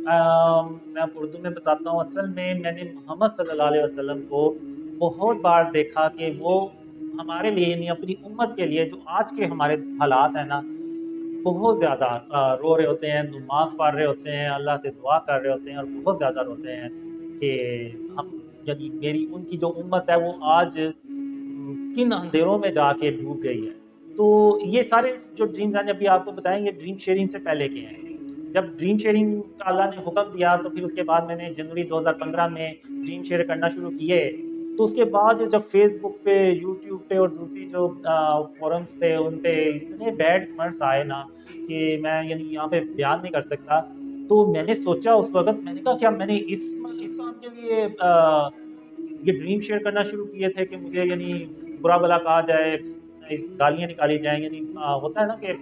मैं आपको उर्दू में बताता हूँ। असल में मैंने मोहम्मद सल्लल्लाहु अलैहि वसल्लम को बहुत बार देखा कि वो हमारे लिए यानी अपनी उम्मत के लिए जो आज के हमारे हालात हैं ना, बहुत ज़्यादा रो रहे होते हैं, नमाज़ पढ़ रहे होते हैं, अल्लाह से दुआ कर रहे होते हैं और बहुत ज़्यादा रोते हैं कि हम यानी मेरी उनकी जो उम्मत है वो आज किन अंधेरों में जाके डूब गई है। तो ये सारे जो ड्रीम्स हैं अभी आपको बताएँ, ये ड्रीम शेयरिंग से पहले के हैं। जब ड्रीम शेयरिंग का अल्लाह ने हुक्म दिया तो फिर उसके बाद मैंने जनवरी 2015 में ड्रीम शेयर करना शुरू किए। तो उसके बाद जब फेसबुक पे, यूट्यूब पे और दूसरी जो फोरम्स थे उन पे इतने बैड कमेंट्स आए ना कि मैं यानी यहाँ पे बयान नहीं कर सकता। तो मैंने सोचा उस वक़्त, मैंने कहा क्या मैंने इस काम के लिए ये ड्रीम शेयर करना शुरू किए थे कि मुझे यानी बुरा भला कहा जाए, गालियाँ निकाली जाएँ, यानी होता है ना कि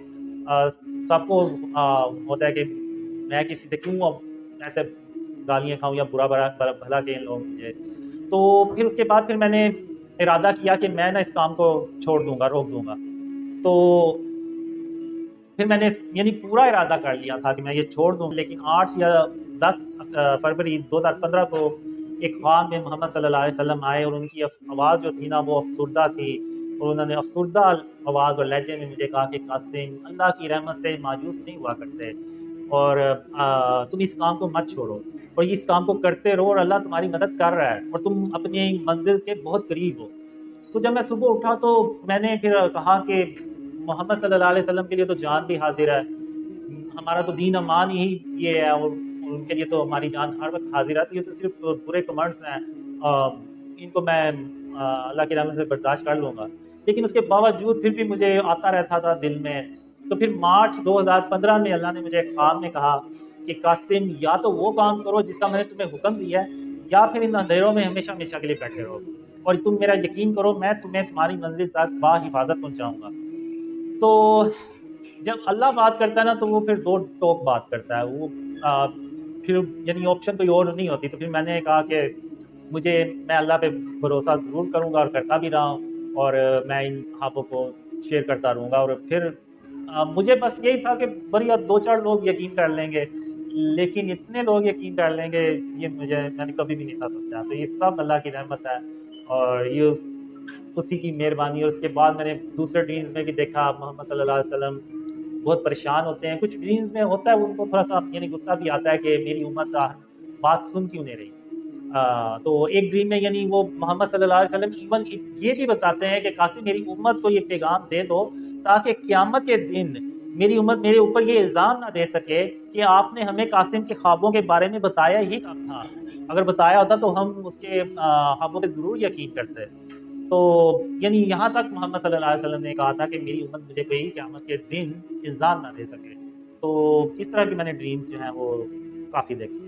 सबको होता है कि मैं किसी से क्यों अब ऐसे गालियाँ खाऊँ या बुरा भला भला भला कहें लोग मुझे। तो फिर उसके बाद फिर मैंने इरादा किया कि मैं ना इस काम को छोड़ दूँगा, रोक दूँगा। तो फिर मैंने यानी पूरा इरादा कर लिया था कि मैं ये छोड़ दूँ, लेकिन 8 या 10 फरवरी 2015 को एक ख्वाब में मोहम्मद सल्लल्लाहु अलैहि वसल्लम आए और उनकी आवाज़ जो थी ना वो अफ़सुर्दा थी, और उन्होंने अफ़सुर्दा आवाज़ और लहजे में मुझे कहा कि कासिम, अल्लाह की रहमत से मायूस नहीं हुआ करते और तुम इस काम को मत छोड़ो और इस काम को करते रहो और अल्लाह तुम्हारी मदद कर रहा है और तुम अपनी मंज़िल के बहुत करीब हो। तो जब मैं सुबह उठा तो मैंने फिर कहा कि मोहम्मद सल्लल्लाहु अलैहि वसल्लम के लिए तो जान भी हाजिर है, हमारा तो दीन अमान ही ये है, और उनके लिए तो हमारी जान हर वक्त हाजिर है। तो ये तो सिर्फ बुरे कमेंट्स हैं, इनको मैं अल्लाह की रहमत से बर्दाश्त कर लूँगा। लेकिन उसके बावजूद फिर भी मुझे आता रहता था दिल में। तो फिर मार्च 2015 में अल्लाह ने मुझे एक ख्वाब में कहा कि कासिम, या तो वो काम करो जिसका मैंने तुम्हें हुक्म दिया है, या फिर इन अंधेरों में हमेशा हमेशा के लिए बैठे रहो और तुम मेरा यकीन करो, मैं तुम्हें तुम्हारी मंजिल तक बाहिफाजत पहुँचाऊँगा। तो जब अल्लाह बात करता है ना तो वो फिर दो टोक बात करता है। वो आ, फिर यानी ऑप्शन कोई और नहीं होती। तो फिर मैंने कहा कि मुझे मैं अल्लाह पे भरोसा ज़रूर करूँगा और करता भी रहा हूँ, और मैं इन ख्वाबों को शेयर करता रहूँगा। और फिर मुझे बस यही था कि बढ़िया 2-4 लोग यकीन कर लेंगे, लेकिन इतने लोग यकीन कर लेंगे, ये मैंने कभी भी नहीं था सोचा। तो ये सब अल्लाह की रहमत है और ये उसी की मेहरबानी। और उसके बाद मैंने दूसरे ड्रीम्स में भी देखा मोहम्मद सल्लल्लाहु अलैहि वसल्लम बहुत परेशान होते हैं। कुछ ड्रीम्स में होता है उनको थोड़ा-सा यानी गुस्सा भी आता है कि मेरी उम्मत बात सुन क्यों नहीं रही। तो एक ड्रीम में यानी वो मोहम्मद सल्लल्लाहु अलैहि वसल्लम इवन ये भी बताते हैं कि कासिम, मेरी उम्मत को ये पैगाम दे दो ताकि क़यामत के दिन मेरी उम्मत मेरे ऊपर ये इल्ज़ाम ना दे सके कि आपने हमें कासिम के ख्वाबों के बारे में बताया ही कब था। अगर बताया होता तो हम उसके ख्वाबों पे ज़रूर यकीन करते। तो यानी यहाँ तक मोहम्मद सल्लल्लाहु अलैहि वसल्लम ने कहा था कि मेरी उम्मत मुझे कोई क़यामत के दिन इल्ज़ाम ना दे सके। तो इस तरह की मैंने ड्रीम्स जो हैं वो काफ़ी देखे।